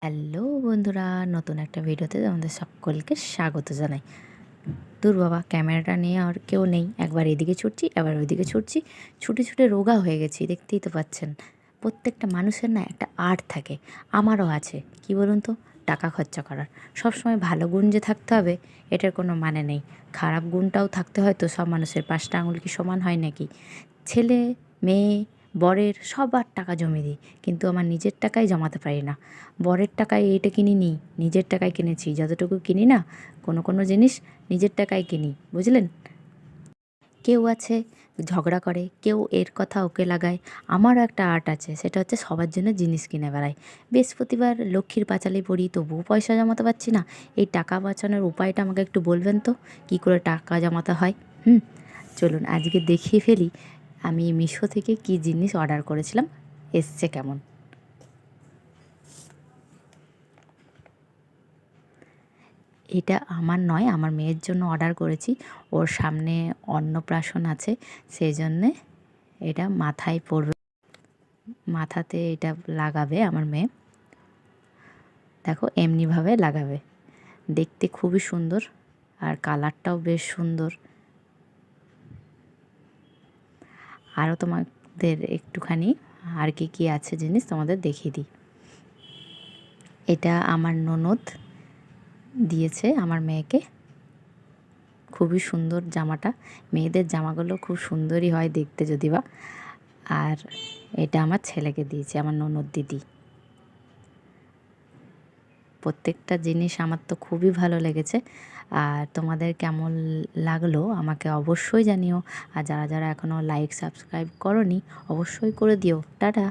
Hello বন্ধুরা, নতুন একটা ভিডিওতে আমাদের সকলকে স্বাগত জানাই। দূর বাবা, ক্যামেরাটা নিয়ে আর কেউ নেই। একবার এদিকে ছুটছি, আবার ওইদিকে ছুটছি, ছুটে ছুটে রোগা হয়ে গেছি, দেখতেই তো পাচ্ছেন। প্রত্যেকটা মানুষের না একটা আর্ট থাকে, আমারও আছে। কি বলুন তো, টাকা খরচা করার। সবসময় ভালো গুণ যে থাকতে হবে এটার কোনো মানে নেই, খারাপ গুণটাও থাকতে হয়। তো সব মানুষের 5টা আঙুল কি সমান হয় নাকি? ছেলে, মেয়ে, বরের সবার টাকা জমি দিই, কিন্তু আমার নিজের টাকাই জমাতে পারি না। বরের টাকায় এইটা কিনিনি, নিজের টাকায় কিনেছি। যতটুকু কিনি না, কোনো জিনিস নিজের টাকায় কিনি, বুঝলেন? কেউ আছে ঝগড়া করে, কেউ এর কথা ওকে লাগায়। আমারও একটা আর্ট আছে, সেটা হচ্ছে সবার জন্য জিনিস কিনে বেড়াই। বৃহস্পতিবার লক্ষ্মীর পাঁচালি পড়ি, তবুও পয়সা জমাতে পারছি না। এই টাকা বাঁচানোর উপায়টা আমাকে একটু বলবেন তো, কী করে টাকা জমাতে হয়? চলুন আজকে দেখিয়ে ফেলি আমি মিশো থেকে কি জিনিস অর্ডার করেছিলাম, এসছে কেমন। এটা আমার নয়, আমার মেয়ের জন্য অর্ডার করেছি। ওর সামনে অন্নপ্রাশন আছে, সেই জন্যে এটা মাথায় পড়বে, মাথাতে এটা লাগাবে আমার মেয়ে। দেখো, এমনিভাবে লাগাবে। দেখতে খুবই সুন্দর, আর কালারটাও বেশ সুন্দর। আরও তোমাদের একটুখানি আর কি আছে জিনিস তোমাদের দেখিয়ে দিই। এটা আমার ননদ দিয়েছে আমার মেয়েকে। খুবই সুন্দর জামাটা। মেয়েদের জামাগুলো খুব সুন্দরই হয় দেখতে যদিবা। আর এটা আমার ছেলেকে দিয়েছে আমার ননদ দিদি। প্রত্যেকটা জিনিস আমার তো খুবই ভালো লেগেছে। আর তোমাদের কেমন লাগলো আমাকে অবশ্যই জানিও। আর যারা যারা এখনও লাইক সাবস্ক্রাইব করোনি অবশ্যই করে দিও। টাটা।